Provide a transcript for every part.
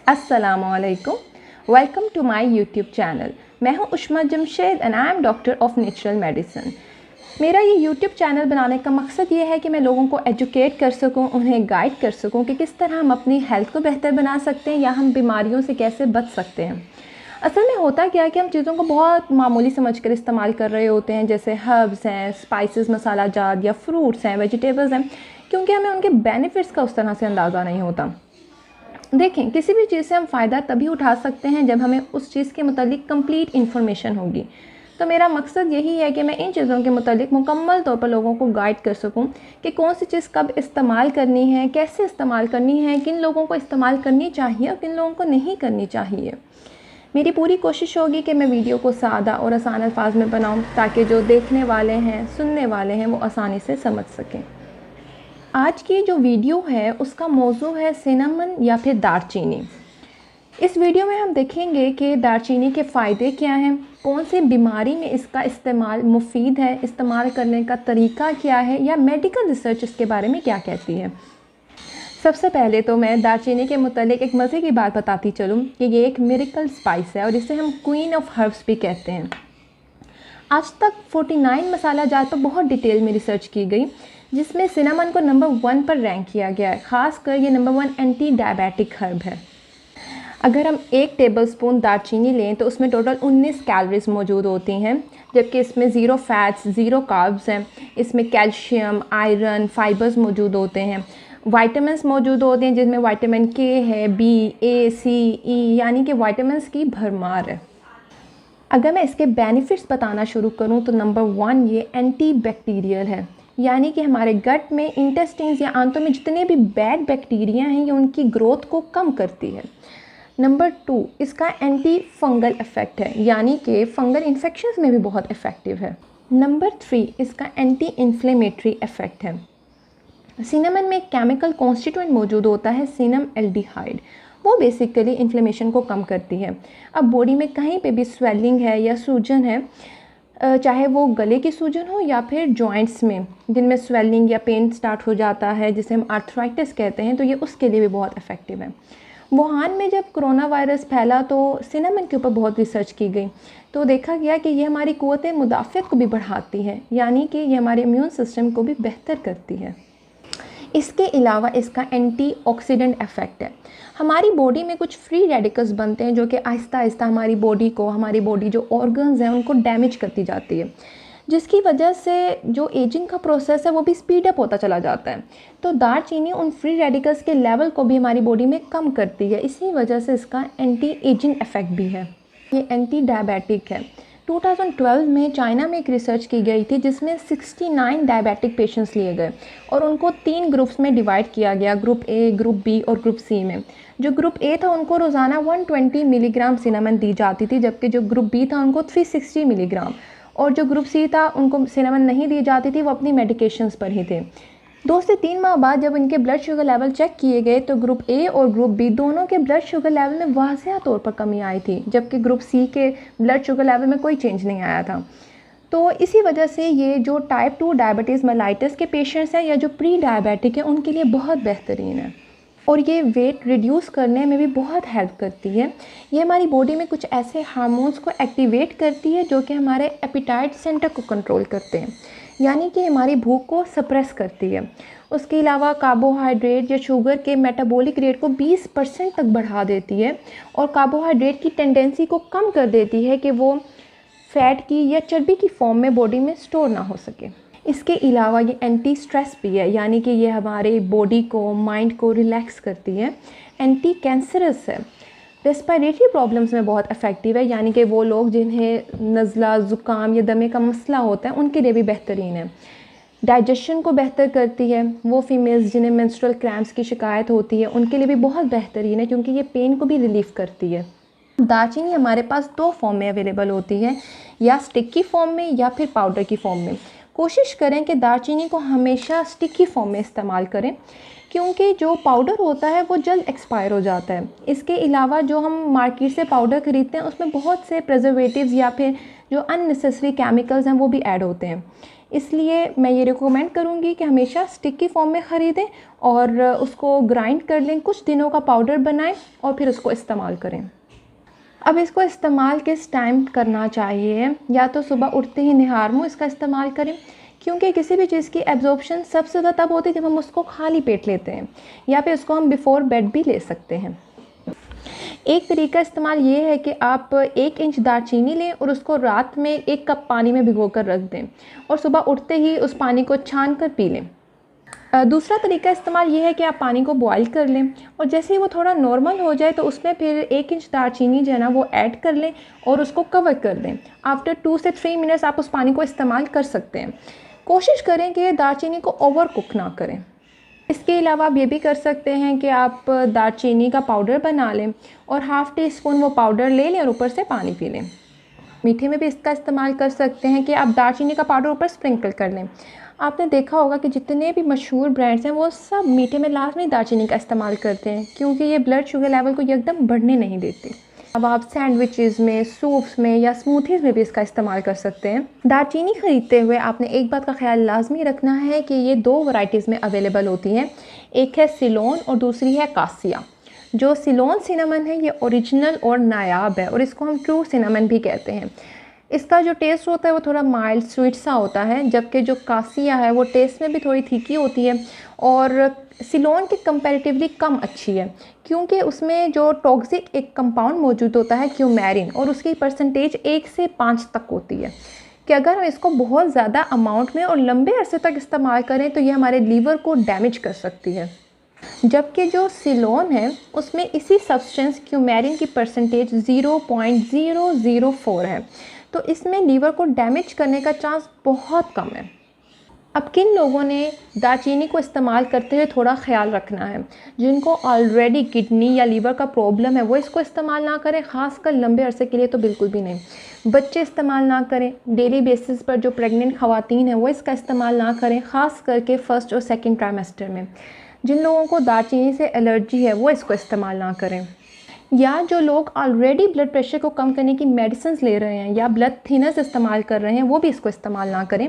अस्सलामुअलैकुम, welcome to my YouTube channel. मैं हूं Ushma Jamshed and I am doctor of natural medicine. मेरा ये यूट्यूब चैनल बनाने का मकसद ये है कि मैं लोगों को एजुकेट कर सकूं, उन्हें गाइड कर सकूं कि किस तरह हम अपनी हेल्थ को बेहतर बना सकते हैं या हम बीमारियों से कैसे बच सकते हैं। असल में होता क्या है कि हम चीज़ों को बहुत मामूली समझकर इस्तेमाल कर रहे होते हैं, जैसे हर्ब्स हैं, स्पाइसेस, मसाला जात या फ्रूट्स हैं, वेजिटेबल्स हैं, क्योंकि हमें उनके बेनिफिट्स का उस तरह से अंदाज़ा नहीं होता। देखें, किसी भी चीज़ से हम फ़ायदा तभी उठा सकते हैं जब हमें उस चीज़ के मुतालिक कंप्लीट इन्फॉर्मेशन होगी। तो मेरा मकसद यही है कि मैं इन चीज़ों के मुतालिक मुकम्मल तौर पर लोगों को गाइड कर सकूं कि कौन सी चीज़ कब इस्तेमाल करनी है, कैसे इस्तेमाल करनी है, किन लोगों को इस्तेमाल करनी चाहिए और किन लोगों को नहीं करनी चाहिए। मेरी पूरी कोशिश होगी कि मैं वीडियो को सादा और आसान अल्फाज में बनाऊँ ताकि जो देखने वाले हैं, सुनने वाले हैं, वो आसानी से समझ सकें। आज की जो वीडियो है उसका मौजू है सिनेमन या फिर दालचीनी। इस वीडियो में हम देखेंगे कि दालचीनी के फ़ायदे क्या हैं, कौन सी बीमारी में इसका इस्तेमाल मुफीद है, इस्तेमाल करने का तरीका क्या है या मेडिकल रिसर्च इसके बारे में क्या कहती है। सबसे पहले तो मैं दालचीनी के मुतालिक एक मज़े की बात बताती चलूँ कि ये एक मिरेकल स्पाइस है और इसे हम क्वीन ऑफ हर्ब्स भी कहते हैं। आज तक 49 मसाला जात पर बहुत डिटेल में रिसर्च की गई, जिसमें सिनेमन को नंबर 1 पर रैंक किया गया है। ख़ासकर ये नंबर 1 एंटी डायबिटिक हर्ब है। अगर हम 1 टेबलस्पून दालचीनी लें तो उसमें टोटल 19 कैलोरीज मौजूद होती हैं, जबकि इसमें ज़ीरो फैट्स, ज़ीरो कार्ब्स हैं। इसमें कैल्शियम, आयरन, फाइबर्स मौजूद होते हैं, वाइटामिन्स मौजूद होते हैं, जिसमें विटामिन के है, बी, ए, सी, ई, यानी कि वाइटामिन्स की भरमार है। अगर मैं इसके बेनिफिट्स बताना शुरू करूं तो नंबर 1 ये एंटी बैक्टीरियल है, यानी कि हमारे गट में, इंटेस्टाइन्स या आंतों में जितने भी बैड बैक्टीरिया हैं ये उनकी ग्रोथ को कम करती है। नंबर 2 इसका एंटी फंगल इफ़ेक्ट है, यानी कि फंगल इन्फेक्शंस में भी बहुत इफ़ेक्टिव है। नंबर 3 इसका एंटी इन्फ्लेमेटरी इफ़ेक्ट है। सिनेमन में एक केमिकल कॉन्स्टिट्यूएंट मौजूद होता है सिनम एल्डिहाइड, वो बेसिकली इन्फ्लेमेशन को कम करती है। अब बॉडी में कहीं पे भी स्वेलिंग है या सूजन है, चाहे वो गले की सूजन हो या फिर जॉइंट्स में जिनमें स्वेलिंग या पेन स्टार्ट हो जाता है, जिसे हम आर्थराइटिस कहते हैं, तो ये उसके लिए भी बहुत इफ़ेक्टिव है। वुहान में जब कोरोना वायरस फैला तो सिनेमन के ऊपर बहुत रिसर्च की गई, तो देखा गया कि ये हमारी क़ुव्वत मुदाफ़अत को भी बढ़ाती है, यानी कि ये हमारे इम्यून सिस्टम को भी बेहतर करती है। इसके अलावा इसका एंटीऑक्सीडेंट इफ़ेक्ट है। हमारी बॉडी में कुछ फ्री रेडिकल्स बनते हैं जो कि आहिस्ता आहिस्ता हमारी बॉडी जो ऑर्गन्स हैं उनको डैमेज करती जाती है, जिसकी वजह से जो एजिंग का प्रोसेस है वो भी स्पीड अप होता चला जाता है। तो दालचीनी उन फ्री रेडिकल्स के लेवल को भी हमारी बॉडी में कम करती है, इसी वजह से इसका एंटी एजिंग इफ़ेक्ट भी है। ये एंटी डायबिटिक है। 2012 में चाइना में एक रिसर्च की गई थी जिसमें 69 डायबिटिक पेशेंट्स लिए गए और उनको 3 ग्रुप्स में डिवाइड किया गया, ग्रुप ए, ग्रुप बी और ग्रुप सी में। जो ग्रुप ए था उनको रोज़ाना 120 मिलीग्राम सिनेमन दी जाती थी, जबकि जो ग्रुप बी था उनको 360 मिलीग्राम, और जो ग्रुप सी था उनको सिनेमन नहीं दी जाती थी, वो अपनी मेडिकेशंस पर ही थे। 2 से 3 माह बाद जब इनके ब्लड शुगर लेवल चेक किए गए तो ग्रुप ए और ग्रुप बी दोनों के ब्लड शुगर लेवल में वाज़ेह तौर पर कमी आई थी, जबकि ग्रुप सी के ब्लड शुगर लेवल में कोई चेंज नहीं आया था। तो इसी वजह से ये जो टाइप 2 डायबिटीज़ मेलाइटिस के पेशेंट्स हैं या जो प्री डायबिटिक हैं उनके लिए बहुत बेहतरीन है, और ये वेट रिड्यूस करने में भी बहुत हेल्प करती है। ये हमारी बॉडी में कुछ ऐसे हार्मोन्स को एक्टिवेट करती है जो कि हमारे एपिटाइट सेंटर को कंट्रोल करते हैं, यानी कि हमारी भूख को सप्रेस करती है। उसके अलावा कार्बोहाइड्रेट या शुगर के मेटाबॉलिक रेट को 20% तक बढ़ा देती है और कार्बोहाइड्रेट की टेंडेंसी को कम कर देती है कि वो फैट की या चर्बी की फॉर्म में बॉडी में स्टोर ना हो सके। इसके अलावा ये एंटी स्ट्रेस भी है, यानी कि ये हमारे बॉडी को, माइंड को रिलैक्स करती है। एंटी कैंसरस है, रेस्पिरेटरी प्रॉब्लम्स में बहुत इफ़ेक्टिव है, यानी कि वो लोग जिन्हें नज़ला, ज़ुकाम या दमे का मसला होता है उनके लिए भी बेहतरीन है। डाइजेशन को बेहतर करती है। वो फीमेल्स जिन्हें मेंस्ट्रुअल क्रैम्प्स की शिकायत होती है उनके लिए भी बहुत बेहतरीन है, क्योंकि ये पेन को भी रिलीफ़ करती है। दालचीनी हमारे पास 2 फॉर्म में अवेलेबल होती है, या स्टिक की फॉर्म में या फिर पाउडर की फॉर्म में। कोशिश करें कि दालचीनी को हमेशा स्टिकी फॉर्म में इस्तेमाल करें, क्योंकि जो पाउडर होता है वो जल्द एक्सपायर हो जाता है। इसके अलावा जो हम मार्केट से पाउडर ख़रीदते हैं उसमें बहुत से प्रिजर्वेटिव्स या फिर जो अननेसेसरी केमिकल्स हैं वो भी ऐड होते हैं। इसलिए मैं ये रिकमेंड करूँगी कि हमेशा स्टिकी फॉर्म में ख़रीदें और उसको ग्राइंड कर लें, कुछ दिनों का पाउडर बनाएं और फिर उसको इस्तेमाल करें। अब इसको इस्तेमाल किस टाइम करना चाहिए? या तो सुबह उठते ही निहार मुँह इसका इस्तेमाल करें, क्योंकि किसी भी चीज़ की एब्जॉर्प्शन सबसे ज़्यादा तब होती है जब हम उसको खाली पेट लेते हैं, या फिर उसको हम बिफ़ोर बेड भी ले सकते हैं। एक तरीका इस्तेमाल ये है कि आप 1 इंच दालचीनी लें और उसको रात में 1 कप पानी में भिगोकर रख दें और सुबह उठते ही उस पानी को छान कर पी लें। दूसरा तरीका इस्तेमाल ये है कि आप पानी को बॉईल कर लें और जैसे ही वो थोड़ा नॉर्मल हो जाए तो उसमें फिर 1 इंच दालचीनी जो है ना वो ऐड कर लें और उसको कवर कर दें। आफ्टर 2 से 3 मिनट्स आप उस पानी को इस्तेमाल कर सकते हैं। कोशिश करें कि दालचीनी को ओवर कुक ना करें। इसके अलावा आप ये भी कर सकते हैं कि आप दालचीनी का पाउडर बना लें और ½ टीस्पून वो पाउडर ले लें और ऊपर से पानी पी लें। मीठे में भी इसका इस्तेमाल कर सकते हैं कि आप दालचीनी का पाउडर ऊपर स्प्रिंकल कर लें। आपने देखा होगा कि जितने भी मशहूर ब्रांड्स हैं वो सब मीठे में लास्ट में दालचीनी का इस्तेमाल करते हैं, क्योंकि ये ब्लड शुगर लेवल को एकदम बढ़ने नहीं देती। अब आप सैंडविचेस में, सूप्स में या स्मूथीज़ में भी इसका इस्तेमाल कर सकते हैं। दालचीनी ख़रीदते हुए आपने एक बात का ख्याल लाजमी रखना है कि ये 2 वैरायटीज़ में अवेलेबल होती हैं। एक है सिलोन और दूसरी है कासिया। जो सिलोन सिनेमन है ये ओरिजिनल और नायाब है और इसको हम ट्रू सिनेमन भी कहते हैं। इसका जो टेस्ट होता है वो थोड़ा माइल्ड स्वीट सा होता है, जबकि जो कासिया है वो टेस्ट में भी थोड़ी तीखी होती है और सिलोन के कंपैरेटिवली कम अच्छी है, क्योंकि उसमें जो टॉक्सिक एक कंपाउंड मौजूद होता है क्यूमेरिन, और उसकी परसेंटेज 1 से 5 तक होती है कि अगर हम इसको बहुत ज़्यादा अमाउंट में और लंबे अरसे तक इस्तेमाल करें तो ये हमारे लीवर को डैमेज कर सकती है। जबकि जो सिलोन है उसमें इसी सब्सटेंस क्यूमेरिन की परसेंटेज 0.004 है, तो इसमें लीवर को डैमेज करने का चांस बहुत कम है। अब किन लोगों ने दालचीनी को इस्तेमाल करते हुए थोड़ा ख्याल रखना है? जिनको ऑलरेडी किडनी या लीवर का प्रॉब्लम है वो इसको इस्तेमाल ना करें, ख़ासकर लंबे अरसे के लिए तो बिल्कुल भी नहीं। बच्चे इस्तेमाल ना करें। डेली बेसिस पर जो प्रेग्नेंट ख़वातीन हैं वो इसका इस्तेमाल ना करें, ख़ास करके फ़र्स्ट और सेकेंड ट्राइमेस्टर में। जिन लोगों को दालचीनी से एलर्जी है वो इसको इस्तेमाल ना करें। या जो लोग ऑलरेडी ब्लड प्रेशर को कम करने की मेडिसिन ले रहे हैं या ब्लड थिनर्स इस्तेमाल कर रहे हैं वो भी इसको इस्तेमाल ना करें,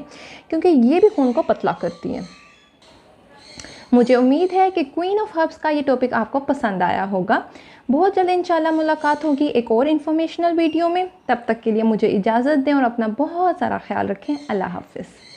क्योंकि ये भी खून को पतला करती हैं। मुझे उम्मीद है कि क्वीन ऑफ हर्ब्स का ये टॉपिक आपको पसंद आया होगा। बहुत जल्द इंशाल्लाह मुलाकात होगी एक और इन्फॉर्मेशनल वीडियो में। तब तक के लिए मुझे इजाज़त दें और अपना बहुत सारा ख्याल रखें। अल्लाह हाफ़िज़।